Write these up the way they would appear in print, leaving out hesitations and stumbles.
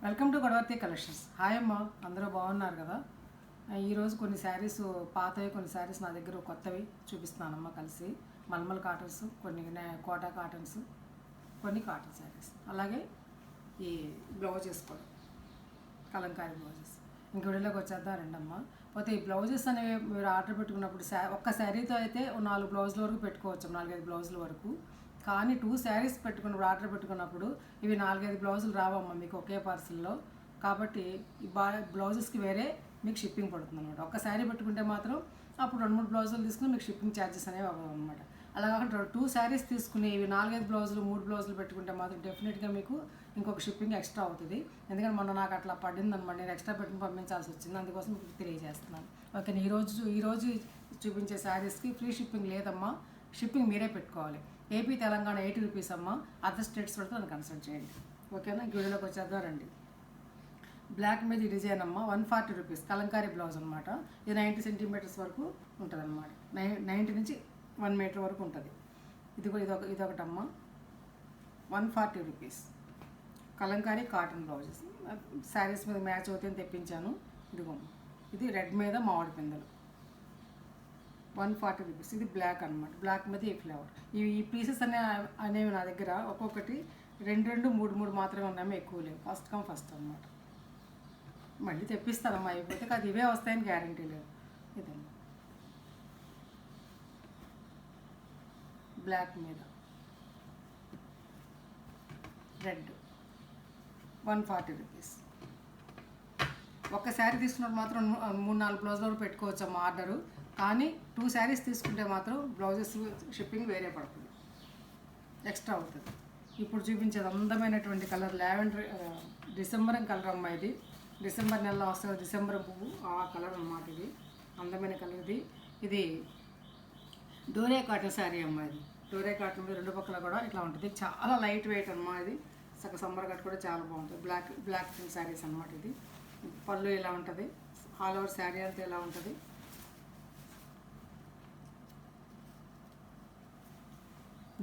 Welcome to Godavarthi collections. Hi అమ్మ, అందరూ బాగున్నారు కదా? ఈరోజు కొన్ని శారీస్ పాతవి, కొన్ని శారీస్ నా దగ్గర కొత్తవి చూపిస్తున్నానమ్మ. కలిసి మల్మల్ కాటన్స్, కొన్ని కోటా కాటన్స్, కొన్ని కాటన్ శారీస్, అలాగే ఈ బ్లౌజెస్ కూడా కలంకారీ బ్లౌజెస్. ఇంక వీడియోలోకి వచ్చేద్దాం రండమ్మ. పోతే ఈ బ్లౌజెస్ అనేవి మీరు ఆర్డర్ పెట్టుకున్నప్పుడు ఒక్క శారీతో అయితే 4 బ్లౌజుల వరకు పెట్టుకోవచ్చు, 4-5 బ్లౌజుల వరకు. కానీ 2 శారీస్ పెట్టుకున్నప్పుడు, ఆర్డర్ పెట్టుకున్నప్పుడు ఇవి 4-5 బ్లౌజులు రావమ్మ మీకు ఒకే పార్సిల్లో. కాబట్టి ఈ బ్లౌజెస్కి వేరే మీకు షిప్పింగ్ పడుతుంది అనమాట. ఒక్క శారీ పెట్టుకుంటే మాత్రం అప్పుడు 2-3 బ్లౌజులు తీసుకుని మీకు షిప్పింగ్ ఛార్జెస్ అనేవి అవ్వవు అనమాట. అలా కాకుండా 2 శారీస్ తీసుకుని ఇవి 4-5 బ్లౌజులు, 3 బ్లౌజులు పెట్టుకుంటే మాత్రం డెఫినెట్గా మీకు ఇంకొక షిప్పింగ్ ఎక్స్ట్రా అవుతుంది. ఎందుకంటే మొన్న నాకు అట్లా పడింది అనమాట, నేను ఎక్స్ట్రా పెట్టుకుని పంపించాల్సి వచ్చింది. అందుకోసం మీకు తెలియజేస్తున్నాను. ఓకే, ఈరోజు చూపించే శారీస్కి ఫ్రీ షిప్పింగ్ లేదమ్మా, షిప్పింగ్ మీరే పెట్టుకోవాలి. ఏపీ తెలంగాణ 80 రూపీస్ అమ్మ. అదర్ స్టేట్స్ పడితే నన్ను కన్సల్ట్ చేయండి. ఓకేనా? వీడియోలోకి వచ్చేద్దాం రండి. బ్లాక్ మీద ఈ డిజైన్ అమ్మ 140 రూపీస్, కలంకారీ బ్లౌజ్ అనమాట. ఇది 90 సెంటీమీటర్స్ వరకు ఉంటుంది అనమాట. 90 నుంచి 1 మీటర్ వరకు ఉంటుంది. ఇదొకటమ్మ 140 rupees, Kalamkari cotton blouses. Saris మీద మ్యాచ్ అవుతాయని తెప్పించాను. ఇది రెడ్ మీద మామిడి పిందెలు, 140 రూపీస్. ఇది బ్లాక్ అనమాట, బ్లాక్ మీద ఈ ఫ్లేవర్. ఈ పీసెస్ అనేవి నా దగ్గర ఒక్కొక్కటి 2-2, 3-3 మాత్రమే ఉన్నాయో, ఎక్కువ లేవు. ఫస్ట్ కమ్ ఫస్ట్ అనమాట. మళ్ళీ తెప్పిస్తానమ్మా, అయిపోతే అది ఇవే వస్తాయని గ్యారంటీ లేదు. ఇదమ్మా బ్లాక్ మీద రెడ్, 140 రూపీస్. ఒక్క శారీ తీసుకున్నప్పుడు మాత్రం 3-4 బ్లౌజులు పెట్టుకోవచ్చమ్మా ఆర్డరు. కానీ 2 శారీస్ తీసుకుంటే మాత్రం బ్లౌజెస్ షిప్పింగ్ వేరే పడుతుంది, ఎక్స్ట్రా అవుతుంది. ఇప్పుడు చూపించేది అందమైనటువంటి కలర్, లావెండర్ డిసెంబర్ కలర్ అమ్మ. ఇది డిసెంబర్ నెలలో వస్తుంది, డిసెంబర్ పువ్వు ఆ కలర్ అన్నమాట. ఇది అందమైన కలర్. ఇది డోరే కాటన్ శారీ అమ్మ. ఇది డోరే కాటన్ మీద 2 పక్కల కూడా ఇట్లా ఉంటుంది. చాలా లైట్ వెయిట్ అమ్మా. ఇది సమ్మర్ కట్ కూడా చాలా బాగుంటుంది. బ్లాక్ ప్రింట్ శారీస్ అనమాట. ఇది పళ్ళు ఇలా ఉంటుంది, ఆల్ ఓవర్ శారీ అంతా ఇలా ఉంటుంది.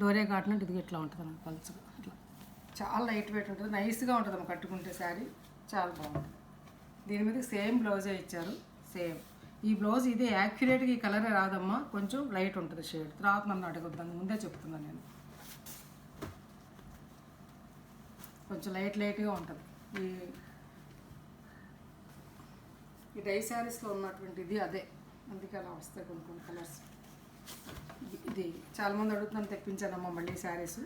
డోరే కాటన్ అంటే ఇది ఇట్లా ఉంటుంది అన్నమాట, పల్చగా ఇట్లా చాలా లైట్ వెయిట్ ఉంటుంది, నైస్గా ఉంటుంది అమ్మ. కట్టుకుంటే శారీ చాలా బాగుంటుంది. దీని మీద సేమ్ బ్లౌజే ఇచ్చారు, సేమ్. ఈ బ్లౌజ్ ఇదే యాక్యురేట్గా ఈ కలరే రాదమ్మా, కొంచెం లైట్ ఉంటుంది షేడ్. తర్వాత నన్ను అడగొద్దాను, ముందే చెప్తున్నాను నేను. కొంచెం లైట్గా ఉంటుంది. ఈ డై శారీస్లో ఉన్నటువంటి ఇది అదే, అందుకే అలా వస్తాయి కొన్ని కలర్స్. ఇది చాలామంది అడుగుతున్నాను, తెప్పించానమ్మా మళ్ళీ శారీస్.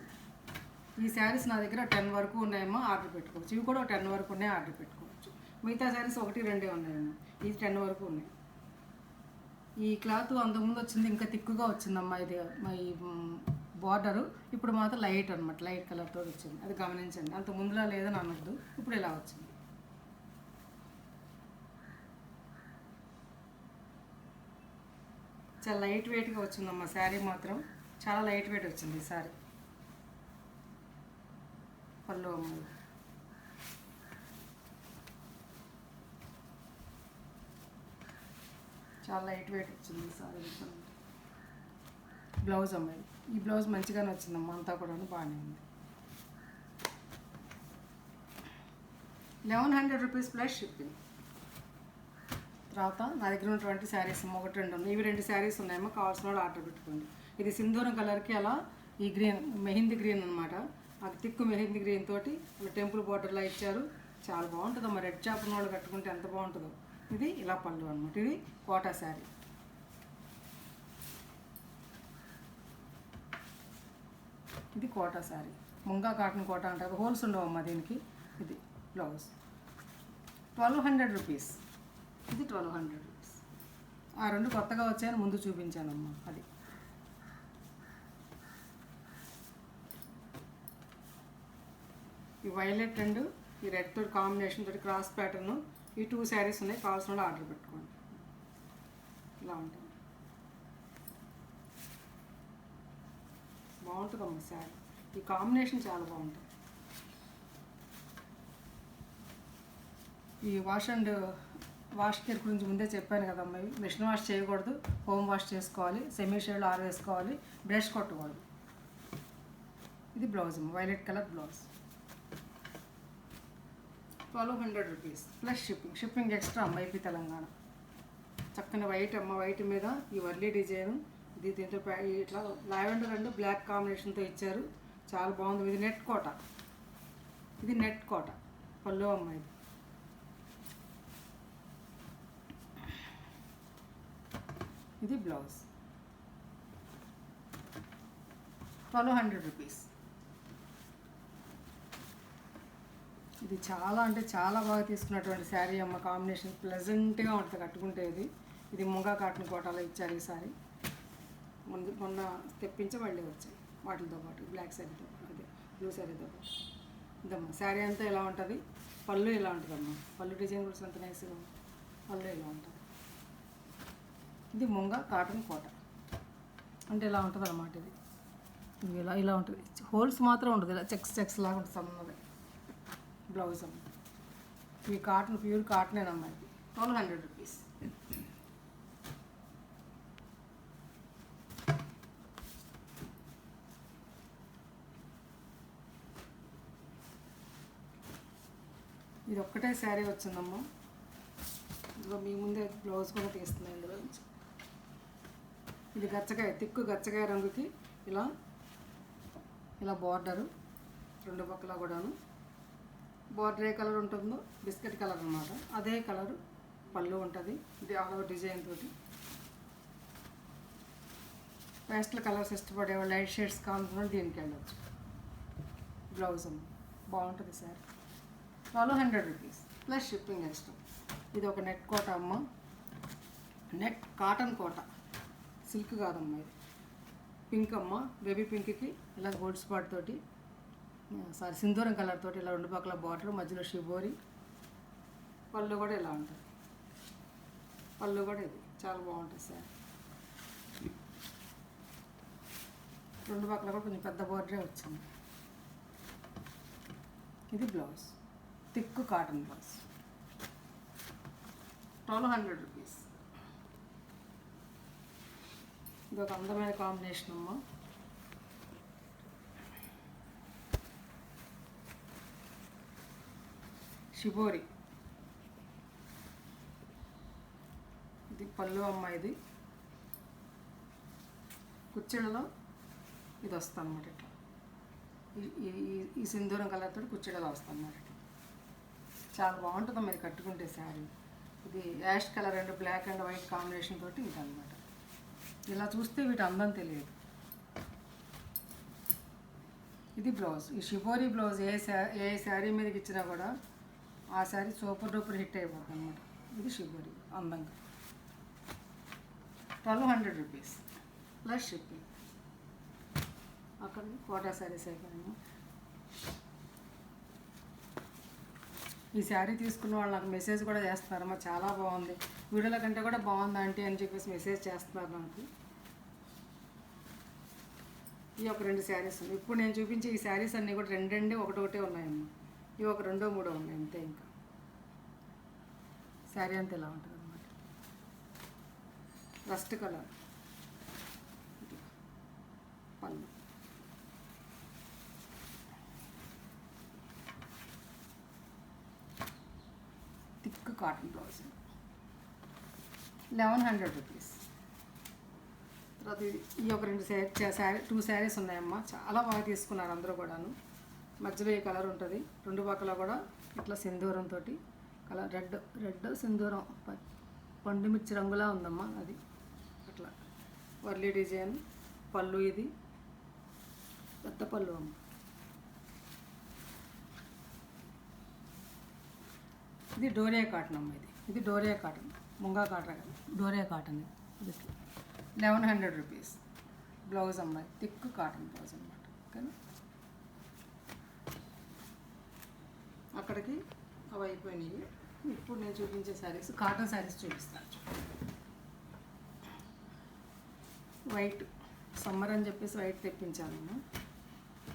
ఈ శారీస్ నా దగ్గర 10 వరకు ఉన్నాయమ్మా, ఆర్డర్ పెట్టుకోవచ్చు. ఇవి కూడా 10 వరకు ఉన్నాయి, ఆర్డర్ పెట్టుకోవచ్చు. మిగతా శారీస్ 1-2 ఉన్నాయమ్మా, ఇది 10 వరకు ఉన్నాయి. ఈ క్లాత్ అంతకుముందు వచ్చింది ఇంకా తిక్కుగా వచ్చిందమ్మా. ఇది ఈ బార్డరు ఇప్పుడు మాత్రం లైట్ అనమాట, లైట్ కలర్తో వచ్చింది. అది గమనించండి. అంత ముందులా లేదని అనొద్దు, ఇప్పుడు ఇలా వచ్చింది. చాలా లైట్ వెయిట్గా వచ్చిందమ్మా శారీ మాత్రం, చాలా లైట్ వెయిట్ వచ్చింది ఈ శారీ. పళ్ళు అమ్మ చాలా లైట్ వెయిట్ వచ్చింది ఈ శారీ. బ్లౌజ్ అమ్మాయి, ఈ బ్లౌజ్ మంచిగానే వచ్చిందమ్మా, అంతా కూడా బాగానే ఉంది. 1100 రూపీస్ ప్లస్ షిప్పింగ్. తర్వాత నా దగ్గర ఉన్నటువంటి శారీస్ 1-2 ఉన్నాయి. ఇవి 2 శారీస్ ఉన్నాయేమో, కావాల్సిన వాళ్ళు ఆర్డర్ పెట్టుకోండి. ఇది సింధూరం కలర్కి అలా ఈ గ్రీన్, మెహిందీ గ్రీన్ అనమాట. అది తిక్కు మెహిందీ గ్రీన్ తోటి టెంపుల్ బార్డర్లా ఇచ్చారు, చాలా బాగుంటుంది అమ్మ. రెడ్ చాప్ ఉన్న వాళ్ళు కట్టుకుంటే ఎంత బాగుంటుందో. ఇది ఇలా పళ్ళు అనమాట. ఇది కోటా శారీ. ఇది కోటా శారీ, ముంగా కాటన్ కోటా అంటారు, హోల్స్ ఉండవమ్మా దీనికి. ఇది బ్లౌజ్ 1200 రూపీస్. ఇది 1200 రూపీస్. ఆ 2 కొత్తగా వచ్చాయని ముందు చూపించానమ్మా. అది ఈ వైలెట్ అండ్ ఈ రెడ్ తోటి కాంబినేషన్ తోటి క్రాస్ ప్యాటర్న్. ఈ 2 శారీస్ ఉన్నాయి, కావాల్సిన వాళ్ళు ఆర్డర్ పెట్టుకోండి. ఇలా ఉంటుంది, బాగుంటుందమ్మా శారీ. ఈ కాంబినేషన్ చాలా బాగుంటుంది. ఈ వాష్ కేర్ గురించి ముందే చెప్పాను కదమ్మా. మిషన్ వాష్ చేయకూడదు, హోమ్ వాష్ చేసుకోవాలి, సెమీ షేడ్లో ఆరవేసుకోవాలి, బ్రష్ కొట్టకూడదు. ఇది బ్లౌజ్ అమ్మ, violet colour blouse. 1200 rupees plus shipping extra అమ్మ ఏపీ తెలంగాణ. చక్కని వైట్ అమ్మ, వైట్ మీద ఈ వర్లీ డిజైన్, ఇది దీంట్లో ఇట్లా లావెండర్ అండ్ బ్లాక్ కాంబినేషన్తో ఇచ్చారు, చాలా బాగుంది. ఇది నెట్ కోట, ఇది నెట్ కోట పళ్ళు అమ్మ. ఇది బ్లౌజ్ 1200 రూపీస్. ఇది చాలా అంటే చాలా బాగా తీసుకున్నటువంటి శారీ అమ్మ. కాంబినేషన్ ప్లెజెంట్గా ఉంటుంది కట్టుకుంటే. ఇది ముంగా కాటన్ కోటాలో ఇచ్చారు ఈ శారీ. మొన్న తెప్పించి మళ్ళీ వచ్చాయి వాటితో పాటు, బ్లాక్ శారీతో, అదే బ్లూ శారీతో పాటు. ఇదమ్మా శారీ అంతా ఇలా ఉంటుంది, పళ్ళు ఇలా ఉంటుందమ్మా. పళ్ళు డిజైన్ కూడా అంత నైస్గా, పళ్ళు ఇలా ఉంటుంది. ఇది ముంగా కాటన్ కోట అంటే ఇలా ఉంటుంది అన్నమాట. ఇది ఇలా ఉంటుంది, హోల్స్ మాత్రం ఉంటుంది, ఇలా చెక్స్ లాగా ఉంటుంది సన్నది. బ్లౌజ్ అమ్మ, ఇవి కాటన్, ప్యూర్ కాటనేనమ్మా. ఇది 1200 రూపీస్. ఇది ఒక్కటే శారీ వచ్చిందమ్మా. ఇదిగో మీ ముందే బ్లౌజ్ కూడా తీస్తున్నాయి ఇందులో నుంచి. ఇది గచ్చకాయ, తిక్కు గచ్చకాయ రంగుకి ఇలా బార్డరు, రెండు పక్కల కూడాను బార్డర్ ఏ కలర్ ఉంటుందో బిస్కెట్ కలర్ అన్నమాట, అదే కలరు పళ్ళు ఉంటుంది. ఇది ఆల్ ఓవర్ డిజైన్ తోటి. పేస్టల్ కలర్స్ ఇష్టపడేవాళ్ళు, లైట్ షేడ్స్ కావాలనుకున్న దీనికి వెళ్ళచ్చు. బ్లౌజ్ అమ్మ బాగుంటుంది sir. 1200 rupees plus shipping extra. ఇది ఒక నెట్ కోట అమ్మ, నెట్ కాటన్ కోట, సిల్క్ కాదమ్మా. ఇది పింక్ అమ్మ, బేబీ పింక్కి ఇలా గోల్డ్ స్పాట్ తోటి, సింధూరం కలర్ తోటి ఇలా రెండు పక్కల బార్డర్, మధ్యలో షిబోరి. పళ్ళు కూడా ఇలా ఉంటుంది, పళ్ళు కూడా ఇది చాలా బాగుంటుంది సార్. రెండు పక్కల కూడా కొంచెం పెద్ద బార్డరే వచ్చింది. ఇది blouse, thick cotton blouse, 1200 rupees. ఇది ఒక అందమైన కాంబినేషన్ అమ్మ. షిబోరి, ఇది పళ్ళు అమ్మ. ఇది కుచ్చిళ్ళలో ఇది వస్తుంది అన్నమాట. ఇట్లా ఈ సింధూరం కలర్తో కుచ్చిళ్ళలో వస్తుంది అన్నమాట. చాలా బాగుంటుంది మీరు కట్టుకుంటే శారీ. ఇది ash colour and black and white combination తోటి ఇది అనమాట. ఇలా చూస్తే వీటి అందం తెలియదు. ఇది బ్లౌజ్, ఈ షిబోరి బ్లౌజ్ ఏ శారీ మీదకి ఇచ్చినా కూడా ఆ శారీ సూపర్ డూపర్ హిట్ అయిపోతుంది అనమాట. ఇది షిబోరి అందంగా. 1200 రూపీస్ ప్లస్ షిప్పింగ్. అక్కడ కోటా శారీస్ అయిపోయాము. ఈ శారీ తీసుకున్న వాళ్ళు నాకు మెసేజ్ కూడా చేస్తున్నారమ్మా, చాలా బాగుంది, వీడియోల కంటే కూడా బాగుంది ఆంటీ అని చెప్పేసి మెసేజ్ చేస్తున్నారు నాకు. ఈ ఒక 2 శారీస్ ఉన్నాయి. ఇప్పుడు నేను చూపించే ఈ శారీస్ అన్నీ కూడా 2 ఒకటే ఉన్నాయమ్మా. ఇవి ఒక 2 3 ఉన్నాయి అంతే. ఇంకా శారీ అంతా ఇలా ఉంటుంది అన్నమాట. రస్ట్ కలర్ పళ్ళు, థిక్ కాటన్ బ్లౌజ్, 1100 రూపీస్. తర్వాత ఈ ఒక 2 శారీస్ ఉన్నాయమ్మా, చాలా బాగా తీసుకున్నారు అందరూ కూడాను. మధ్యలో ఈ కలర్ ఉంటుంది, రెండు పక్కల కూడా ఇట్లా సింధూరంతో కలర్, రెడ్ సింధూరం పండు మిర్చి రంగులా ఉందమ్మా. అది అట్లా వర్లీ డిజైన్. పళ్ళు ఇది పెద్ద పళ్ళు అమ్మ. ఇది డోరియా కాటన్ అమ్మ. ఇది doria cotton, munga cotton, doria cotton. ఇది 1100 రూపీస్. బ్లౌజ్ అమ్మాయి థిక్ కాటన్ బ్లౌజ్ అన్నమాట. కానీ అక్కడికి అవి అయిపోయినాయి. ఇప్పుడు నేను చూపించే శారీస్ కాటన్ శారీస్ చూపిస్తాను. వైట్ సమ్మర్ అని చెప్పేసి వైట్ తెప్పించాను.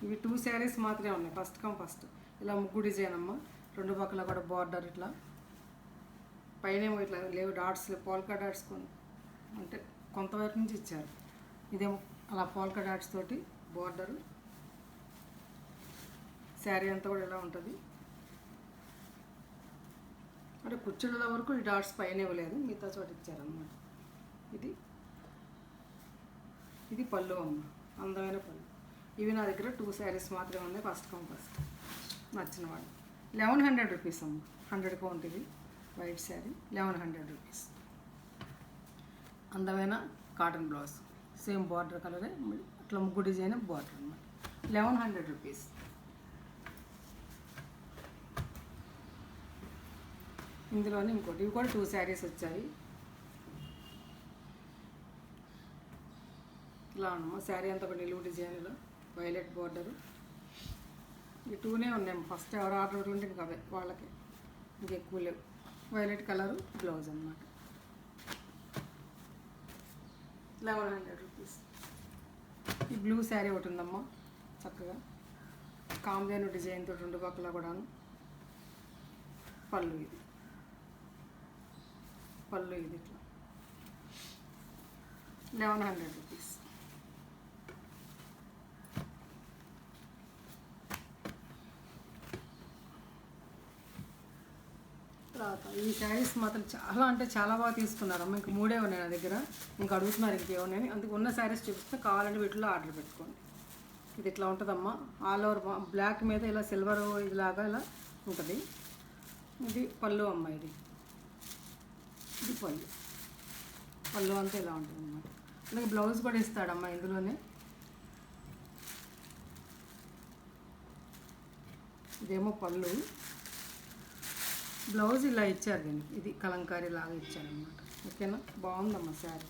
ఇవి 2 శారీస్ మాత్రమే ఉన్నాయి. ఫస్ట్ కమ్ ఫస్ట్ ఇలా ముగ్గు డిజైన్ అమ్మ, రెండు పక్కల కూడా బార్డర్ ఇట్లా, పైన ఇట్లా లేవు డాట్స్, పోల్కా డాట్స్ అంటే కొంతవరకు నుంచి ఇచ్చారు. ఇదేమో అలా పోల్కా డాట్స్ తోటి బార్డరు. శారీ అంతా కూడా ఇలా ఉంటుంది. అంటే కుర్చీల వరకు ఈ డాట్స్ పైన ఇవ్వలేదు, మిగతా చోట ఇచ్చారన్నమాట. ఇది ఇది పళ్ళు అమ్మ, అందమైన పళ్ళు. ఇవి నా దగ్గర 2 శారీస్ మాత్రమే ఉన్నాయి. ఫస్ట్ కమ్ ఫస్ట్ నచ్చిన వాళ్ళు. 1100 రూపీస్ అమ్మ, 100 కౌంట్. ఇది వైట్ శారీ 1100 రూపీస్. అందమైన కాటన్ బ్లౌజ్, సేమ్ బార్డర్ కలరే, అట్లా ముగ్గు డిజైన్ బార్డర్ అన్నమాట. 1100 రూపీస్. ఇందులోనే ఇంకోటి, ఇవి కూడా 2 శారీస్ వచ్చాయి. ఇలా ఉన్నాము శారీ అంతా ఒక నిలువు డిజైన్లో, వైలెట్ బార్డరు. ఈ 2నే ఉన్నాయి. ఫస్ట్ ఎవరు ఆర్డర్ పెట్టుకుంటే ఇంకా అవే వాళ్ళకి, ఇంకెక్కువ లేవు. వైలెట్ కలరు బ్లౌజ్ అన్నమాట. 1100 రూపీస్. ఈ బ్లూ శారీ ఒకటి ఉందమ్మా, చక్కగా కాంబినేషన్ డిజైన్ తోటి 2 పక్కల కూడాను. పళ్ళు ఇది, పళ్ళు ఇది ఇట్లా 1100 రూపీస్. తర్వాత ఈ శారీస్ మాత్రం చాలా అంటే చాలా బాగా తీసుకున్నారమ్మ. ఇంక 3 ఉన్నాయి నా దగ్గర, ఇంకా అడుగుతున్నారు ఇంకేమున్నాయని. అందుకు ఉన్న శారీస్ చూపిస్తే, కావాలంటే వీటిలో ఆర్డర్ పెట్టుకోండి. ఇది ఇట్లా ఉంటుందమ్మా, ఆల్ ఓవర్ బ్లాక్ మీద ఇలా సిల్వర్ ఇదిలాగా ఇలా ఉంటుంది. ఇది పళ్ళు అమ్మ, ఇది పళ్ళు. పళ్ళు అంతా ఇలా ఉంటుంది అన్నమాట. అలాగే బ్లౌజ్ కూడా ఇస్తాడమ్మా ఇందులోనే. ఇదేమో పళ్ళు, బ్లౌజ్ ఇలా ఇచ్చారు దీనికి. ఇది కలంకారీ లాగా ఇచ్చారనమాట. ఓకేనా, బాగుందమ్మా శారీ.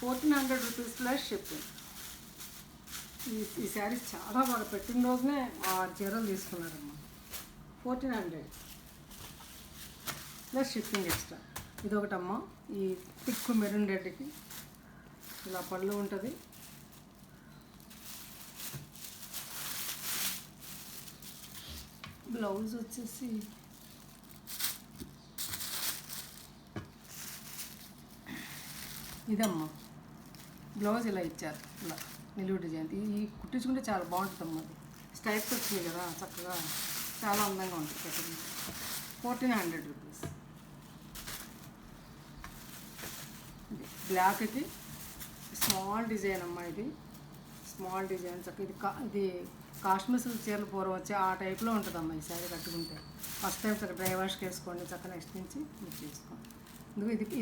1400 rupees plus shipping. ఈ శారీస్ చాలా బాగా పెట్టిన రోజునే 6 చీరలు తీసుకున్నారమ్మా. 1400 ప్లస్ షిప్పింగ్ ఎక్స్ట్రా. ఇది ఒకటమ్మా, ఈ థిక్ మెరూన్ రెడ్కి ఇలా పళ్ళు ఉంటుంది. బ్లౌజ్ వచ్చేసి ఇదమ్మా, బ్లౌజ్ ఇలా ఇచ్చారు, ఇలా నిలువు డిజైన్. ఈ కుట్టించుకుంటే చాలా బాగుంటుందమ్మా. అది స్టైప్స్ వచ్చినాయి కదా, చక్కగా చాలా అందంగా ఉంటుంది కట్టింగ్. 1400 రూపీస్. ఇది బ్లాక్కి స్మాల్ డిజైన్ అమ్మా, ఇది స్మాల్ డిజైన్ చక్కగా. ఇది కాశ్మీర్ సిల్క్ చీరలు పూర్వం వచ్చి ఆ టైప్లో ఉంటుందమ్మా ఈ శారీ కట్టుకుంటే. ఫస్ట్ టైం చక్కగా డ్రై వాష్కి వేసుకోండి, చక్కగా నెక్స్ట్ నుంచి మిక్స్ చేసుకోండి.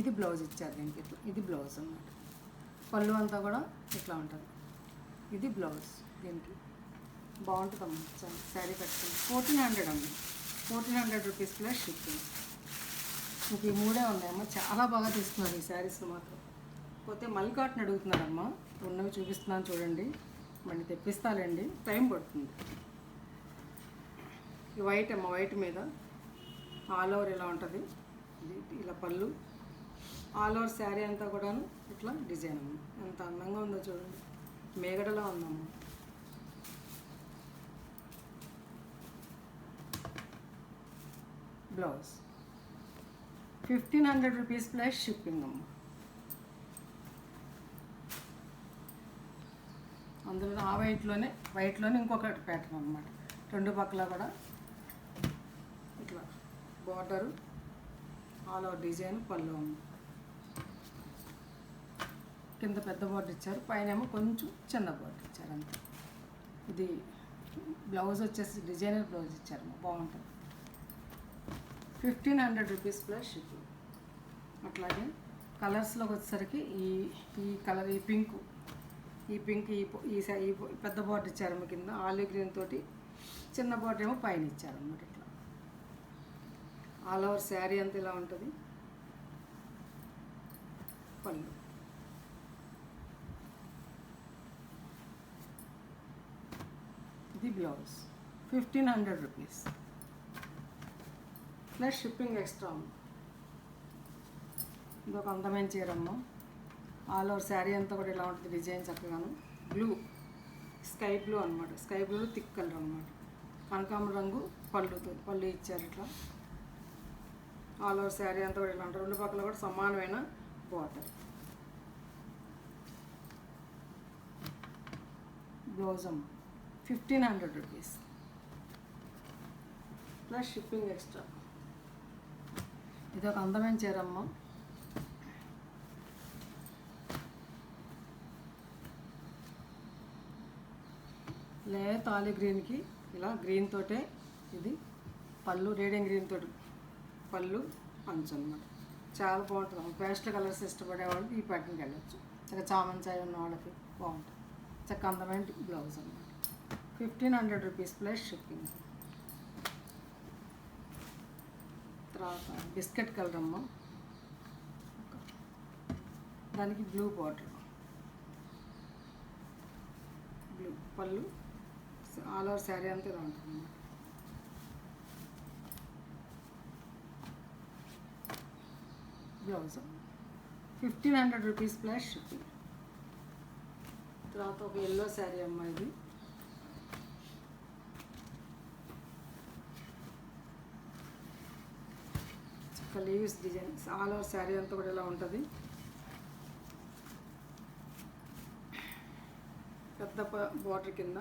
ఇది బ్లౌజ్ ఇచ్చారు దీనికి ఇట్లా. ఇది బ్లౌజ్ అన్నమాట. పళ్ళు అంతా కూడా ఇట్లా ఉంటుంది. ఇది బ్లౌజ్ దీనికి. బాగుంటుందమ్మా శారీ కట్టుకుంటే. 1400 అమ్మ, 1400 రూపీస్ ప్లస్ షిప్పింగ్. ఇంక ఈ 3 ఉన్నాయమ్మా, చాలా బాగా తీసుకున్నారు ఈ శారీస్ మాత్రం. పోతే మల్ కాటన్ అడుగుతున్నారమ్మా, ఉన్నవి చూపిస్తున్నాను చూడండి. మళ్ళీ తెప్పిస్తాలండి, టైం పడుతుంది. ఈ వైట్ అమ్మ, వైట్ మీద ఆల్ ఓవర్ ఇలా ఉంటుంది. ఇలా పళ్ళు, ఆల్ ఓవర్ శారీ అంతా కూడాను ఇట్లా డిజైన్ అమ్మ. ఎంత అందంగా ఉందో చూడండి, మేగడలా ఉందమ్మ. బ్లౌజ్ 1500 రూపీస్ ప్లస్ షిప్పింగ్ అమ్మ. అందులో ఆ వైట్లోనే ఇంకొకటి ప్యాటర్న్ అనమాట. 2 పక్కల కూడా ఇట్లా బార్డరు, ఆల్ ఓవర్ డిజైన్, పళ్ళు అమ్మ. కింద పెద్ద బార్డర్ ఇచ్చారు, పైన ఏమో కొంచెం చిన్న బార్డర్ ఇచ్చారు అంతే. ఇది బ్లౌజ్ వచ్చేసి డిజైనర్ బ్లౌజ్ ఇచ్చారు, బాగుంటుంది. 1500 రూపీస్ ప్లస్ షిప్పింగ్. అట్లాగే కలర్స్లోకి వచ్చేసరికి ఈ కలర్, ఈ పింక్, ఈ పెద్ద బార్డర్ ఇచ్చారమ్మ కింద, ఆలివ్ గ్రీన్ తోటి. చిన్న బార్డర్ ఏమో పైన ఇచ్చారన్నమాట. ఇట్లా ఆల్ ఓవర్ శారీ అంతా ఇలా ఉంటుంది. పళ్ళు, ఇది blouse. 1500 rupees plus shipping extra. ఇది ఒక అందమైన చీరమ్మ. ఆల్ ఓవర్ శారీ అంతా కూడా ఇలా ఉంటుంది డిజైన్ చక్కగాను. బ్లూ, స్కై బ్లూ అనమాట. స్కై బ్లూ థిక్ కలర్ అనమాట. కనకాంబరం రంగు పళ్ళు ఇచ్చారు ఇట్లా. ఆల్ ఓవర్ శారీ అంతా కూడా ఇలా ఉంటుంది. 2 పక్కల కూడా సమానమైన బార్డర్. బ్లౌజ్ అమ్మ 1500 రూపీస్ ప్లస్ షిప్పింగ్ ఎక్స్ట్రా. ఇది ఒక అందమైన చీర అమ్మ. లేత ఆలివ్ గ్రీన్కి ఇలా గ్రీన్ తోటే ఇది పళ్ళు, రేడియం గ్రీన్ తోటి పళ్ళు, పంచు అన్నమాట. చాలా బాగుంటుంది. పేస్టల్ కలర్స్ ఇష్టపడే వాళ్ళు ఈ ప్యాటర్న్కి వెళ్ళచ్చు. చక్కగా చామంతి చాయ్ ఉన్న వాళ్ళకి బాగుంటుంది. చక్కగా అందమైన బ్లౌజ్ అన్నమాట. 1500 రూపీస్ ప్లస్ షిప్పింగ్. తర్వాత బిస్కెట్ కలర్ అమ్మ. దానికి బ్లూ బార్డర్, బ్లూ పళ్ళు, ఆల్ ఓవర్ శారీ అంతా ఇలా ఉంటుంది. Blouse 1500 rupees plus shipping. తర్వాత ఒక ఎల్లో శారీ అమ్మ. ఇది leaves design all over sari అంతా కూడా ఇలా ఉంటుంది. పెద్ద బార్డర్ కింద,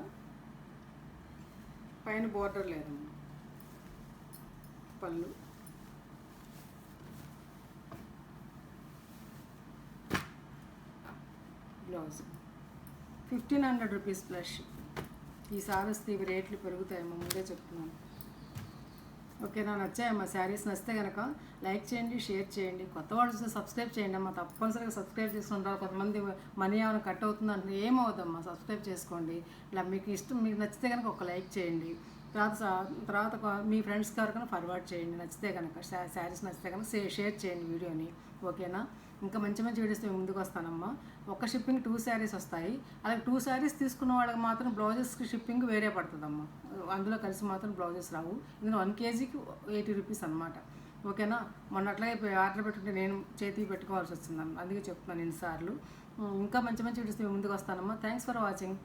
పైన బార్డర్ లేదమ్మా. పళ్ళు, బ్లౌజ్ 1500 రూపీస్ ప్లస్. ఈ సారీస్ ఇవి రేట్లు పెరుగుతాయమ్మా, ముందే చెప్తున్నాను. ఓకేనా? నచ్చాయమ్మా శారీస్? నచ్చితే కనుక లైక్ చేయండి, షేర్ చేయండి. కొత్త వాళ్ళు చూస్తే సబ్స్క్రైబ్ చేయండి అమ్మా. తప్పనిసరిగా సబ్స్క్రైబ్ చేసుకుంటారు. కొంతమంది మనీ ఏమైనా కట్ అవుతుంది అంటే ఏమవుదమ్మా, సబ్స్క్రైబ్ చేసుకోండి. ఇలా మీకు ఇష్టం, మీకు నచ్చితే కనుక ఒక లైక్ చేయండి. తర్వాత మీ ఫ్రెండ్స్ కనుక ఫార్వర్డ్ చేయండి. నచ్చితే కనుక శారీస్ నచ్చితే కనుక షేర్ చేయండి వీడియోని. ఓకేనా? ఇంకా మంచి మంచి వీడియోస్ మేము ముందుకు వస్తానమ్మా. ఒక షిప్పింగ్ 2 శారీస్ వస్తాయి. అలాగే 2 శారీస్ తీసుకున్న వాళ్ళకి మాత్రం బ్లౌజెస్కి షిప్పింగ్ వేరే పడుతుందమ్మా. అందులో కలిసి మాత్రం బ్లౌజెస్ రావు. ఇందులో 1 kgకి 80 రూపీస్ అనమాట. ఓకేనా? మొన్న అట్లాగే ఆర్డర్ పెట్టుకుంటే నేను చేతికి పెట్టుకోవాల్సి వచ్చిందమ్మా. అందుకే చెప్తున్నాను ఎన్నిసార్లు. ఇంకా మంచి మంచి వీడియోస్ మేము ముందుకు వస్తానమ్మా. Thanks for watching.